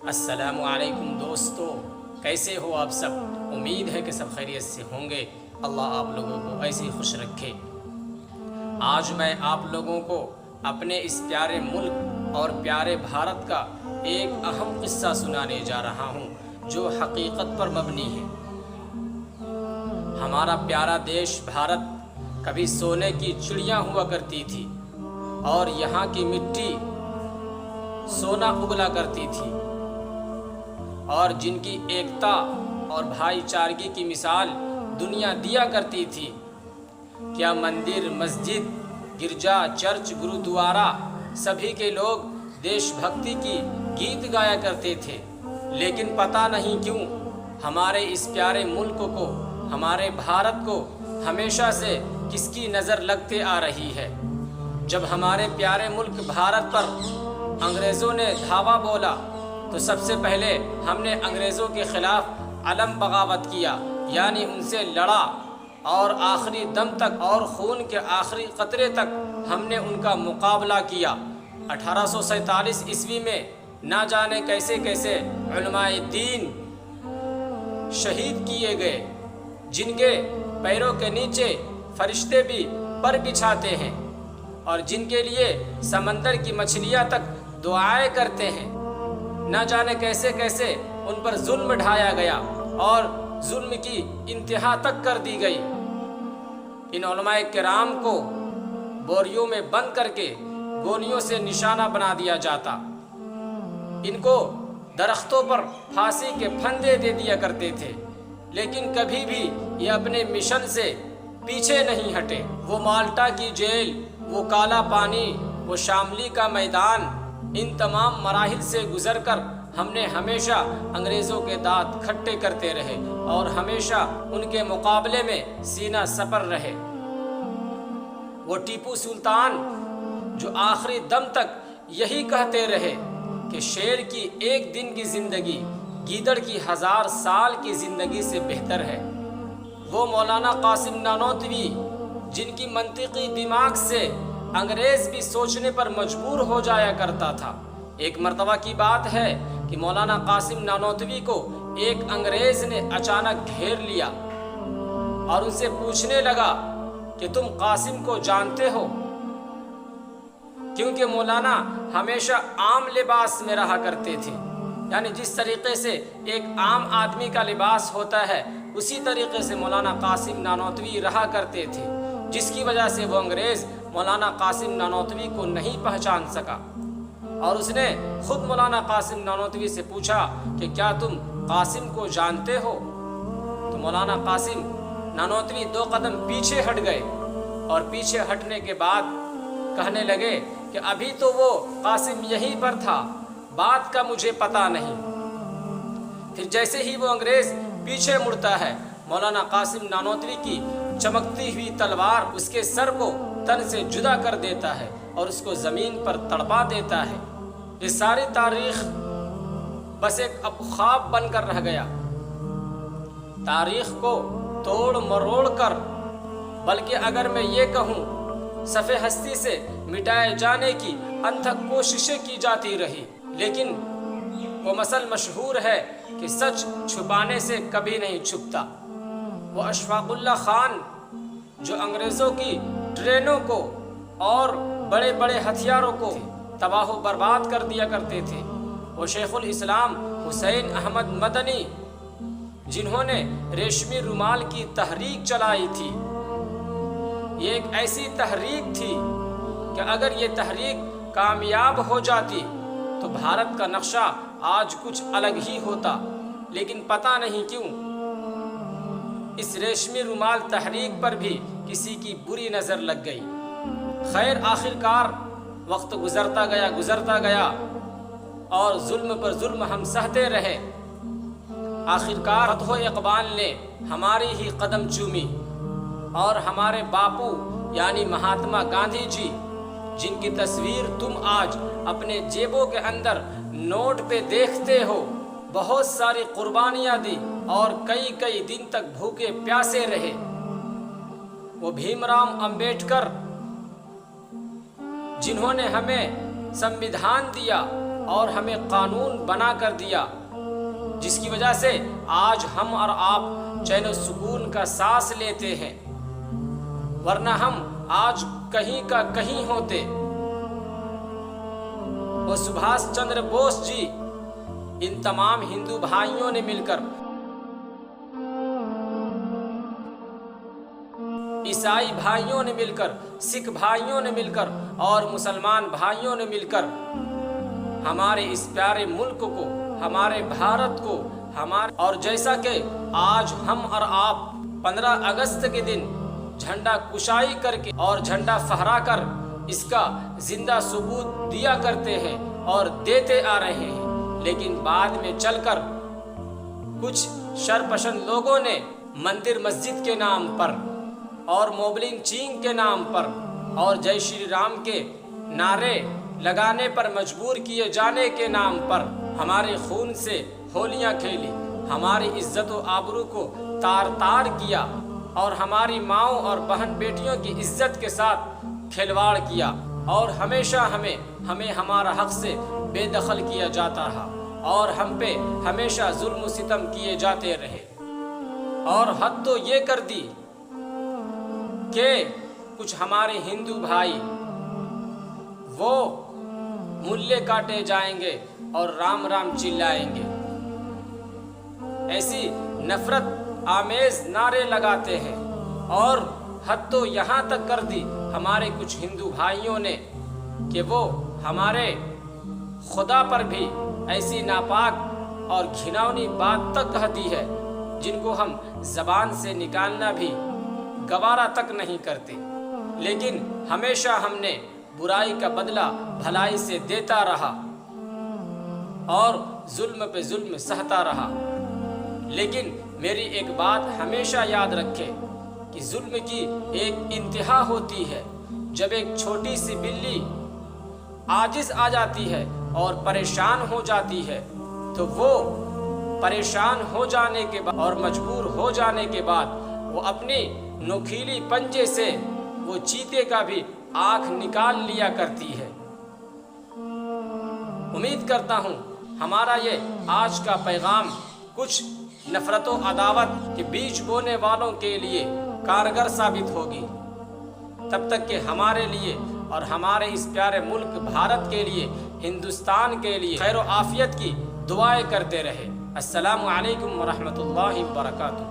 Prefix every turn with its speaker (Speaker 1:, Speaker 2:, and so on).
Speaker 1: السلام علیکم دوستو، کیسے ہو آپ سب؟ امید ہے کہ سب خیریت سے ہوں گے۔ اللہ آپ لوگوں کو ایسے ہی خوش رکھے۔ آج میں آپ لوگوں کو اپنے اس پیارے ملک اور پیارے بھارت کا ایک اہم قصہ سنانے جا رہا ہوں جو حقیقت پر مبنی ہے۔ ہمارا پیارا دیش بھارت کبھی سونے کی چڑیاں ہوا کرتی تھی اور یہاں کی مٹی سونا اگلا کرتی تھی، اور جن کی ایکتا اور بھائی چارگی کی مثال دنیا دیا کرتی تھی۔ کیا مندر، مسجد، گرجا، چرچ، گرودوارا سبھی کے لوگ دیش بھکتی کی گیت گایا کرتے تھے، لیکن پتہ نہیں کیوں ہمارے اس پیارے ملک کو، ہمارے بھارت کو ہمیشہ سے کس کی نظر لگتے آ رہی ہے۔ جب ہمارے پیارے ملک بھارت پر انگریزوں نے دھاوا بولا تو سب سے پہلے ہم نے انگریزوں کے خلاف علم بغاوت کیا، یعنی ان سے لڑا، اور آخری دم تک اور خون کے آخری قطرے تک ہم نے ان کا مقابلہ کیا۔ 1847 عیسوی میں نہ جانے کیسے کیسے علماء دین شہید کیے گئے، جن کے پیروں کے نیچے فرشتے بھی پر بچھاتے ہیں اور جن کے لیے سمندر کی مچھلیاں تک دعائیں کرتے ہیں۔ نہ جانے کیسے کیسے ان پر ظلم ڈھایا گیا اور ظلم کی انتہا تک کر دی گئی۔ ان علماء کرام کو بوریوں میں بند کر کے گولیوں سے نشانہ بنا دیا جاتا۔ ان کو درختوں پر پھانسی کے پھندے دے دیا کرتے تھے، لیکن کبھی بھی یہ اپنے مشن سے پیچھے نہیں ہٹے۔ وہ مالٹا کی جیل، وہ کالا پانی، وہ شاملی کا میدان، ان تمام مراحل سے گزر کر ہم نے ہمیشہ انگریزوں کے دانت کھٹے کرتے رہے اور ہمیشہ ان کے مقابلے میں سینہ سپر رہے۔ وہ ٹیپو سلطان جو آخری دم تک یہی کہتے رہے کہ شیر کی ایک دن کی زندگی گیدڑ کی 1000 سال کی زندگی سے بہتر ہے۔ وہ مولانا قاسم نانوتوی جن کی منطقی دماغ سے انگریز بھی سوچنے پر مجبور ہو جایا کرتا تھا۔ ایک مرتبہ کی بات ہے کہ مولانا قاسم نانوتوی کو ایک انگریز نے اچانک گھیر لیا اور ان سے پوچھنے لگا کہ تم قاسم کو جانتے ہو؟ کیونکہ مولانا ہمیشہ عام لباس میں رہا کرتے تھے، یعنی جس طریقے سے ایک عام آدمی کا لباس ہوتا ہے اسی طریقے سے مولانا قاسم نانوتوی رہا کرتے تھے، جس کی وجہ سے وہ انگریز مولانا قاسم نانوتوی کو نہیں پہچان سکا۔ اور اس نے خود مولانا قاسم نانوتوی سے پوچھا کہ کیا تم قاسم کو جانتے ہو؟ تو مولانا قاسم نانوتوی 2 قدم پیچھے ہٹ گئے اور پیچھے ہٹنے کے بعد کہنے لگے کہ ابھی تو وہ قاسم یہیں پر تھا، بات کا مجھے پتہ نہیں۔ پھر جیسے ہی وہ انگریز پیچھے مڑتا ہے، مولانا قاسم نانوتوی کی چمکتی ہوئی تلوار اس کے سر کو تن سے جدا کر دیتا ہے اور اس کو زمین پر تڑپا دیتا ہے۔ یہ ساری تاریخ بس ایک خواب بن کر رہ گیا۔ تاریخ کو توڑ مروڑ کر، بلکہ اگر میں یہ کہوں صفحہ ہستی سے مٹائے جانے کی انتھک کوششیں کی جاتی رہی، لیکن وہ مثل مشہور ہے کہ سچ چھپانے سے کبھی نہیں چھپتا۔ وہ اشفاق اللہ خان جو انگریزوں کی ٹرینوں کو اور بڑے بڑے ہتھیاروں کو تباہ و برباد کر دیا کرتے تھے، وہ شیخ الاسلام حسین احمد مدنی جنہوں نے ریشمی رومال کی تحریک چلائی تھی، یہ ایک ایسی تحریک تھی کہ اگر یہ تحریک کامیاب ہو جاتی تو بھارت کا نقشہ آج کچھ الگ ہی ہوتا، لیکن پتہ نہیں کیوں اس ریشمی رومال تحریک پر بھی کسی کی بری نظر لگ گئی۔ خیر، آخرکار وقت گزرتا گیا اور ظلم پر ظلم ہم سہتے رہے۔ آخرکار فتح و اقبال نے ہماری ہی قدم چومی اور ہمارے باپو یعنی مہاتما گاندھی جی، جن کی تصویر تم آج اپنے جیبوں کے اندر نوٹ پہ دیکھتے ہو، بہت ساری قربانیاں دی اور کئی دن تک بھوکے پیاسے رہے۔ وہ بھیم رام امبیڈکر جنہوں نے ہمیں سمویدھان دیا اور ہمیں قانون بنا کر دیا، جس کی وجہ سے آج ہم اور آپ چین و سکون کا سانس لیتے ہیں، ورنہ ہم آج کہیں کا کہیں ہوتے۔ وہ سبھاش چندر بوس جی ان تمام ہندو بھائیوں نے مل کر، عیسائی بھائیوں نے مل کر، سکھ بھائیوں نے مل کر اور مسلمان بھائیوں نے مل کر ہمارے اس پیارے ملک کو، ہمارے بھارت کو، اور جیسا کہ آج ہم اور آپ 15 اگست کے دن جھنڈا کشائی کر کے اور جھنڈا پھہرا کر اس کا زندہ ثبوت دیا کرتے ہیں اور دیتے آ رہے ہیں، لیکن بعد میں چل کر کچھ شرپسند لوگوں نے مندر مسجد کے نام پر اور موبلنگ چینگ کے نام پر اور جے شری رام کے نعرے لگانے پر مجبور کیے جانے کے نام پر ہمارے خون سے ہولیاں کھیلی، ہماری عزت و آبرو کو تار تار کیا اور ہماری ماؤں اور بہن بیٹیوں کی عزت کے ساتھ کھلواڑ کیا، اور ہمیشہ ہمیں ہمارا حق سے بے دخل کیا جاتا رہا اور ہم پہ ہمیشہ ظلم و ستم کیے جاتے رہے، اور حد تو یہ کر دی کہ کچھ ہمارے ہندو بھائی وہ ملے کاٹے جائیں گے اور رام رام چلائیں گے، ایسی نفرت آمیز نعرے لگاتے ہیں، اور حد تو یہاں تک کر دی ہمارے کچھ ہندو بھائیوں نے کہ وہ ہمارے خدا پر بھی ایسی ناپاک اور گھناؤنی بات تک کہتی ہے جن کو ہم زبان سے نکالنا بھی گوارا تک نہیں کرتے، لیکن ہمیشہ ہم نے برائی کا بدلہ بھلائی سے دیتا رہا اور ظلم پہ ظلم سہتا رہا۔ لیکن میری ایک بات ہمیشہ یاد رکھے کہ ظلم کی ایک انتہا ہوتی ہے، جب ایک چھوٹی سی بلی عاجز آ جاتی ہے اور پریشان ہو جاتی ہے، تو وہ پریشان ہو جانے کے بعد اور مجبور ہو جانے کے بعد وہ اپنی نوکیلی پنجے سے وہ چیتے کا بھی آنکھ نکال لیا کرتی ہے۔ امید کرتا ہوں ہمارا یہ آج کا پیغام کچھ نفرت و عداوت کے بیج بونے والوں کے لیے کارگر ثابت ہوگی، تب تک کہ ہمارے لیے اور ہمارے اس پیارے ملک بھارت کے لیے، ہندوستان کے لیے خیر و عافیت کی دعائیں کرتے رہے۔ السلام علیکم ورحمۃ اللہ وبرکاتہ۔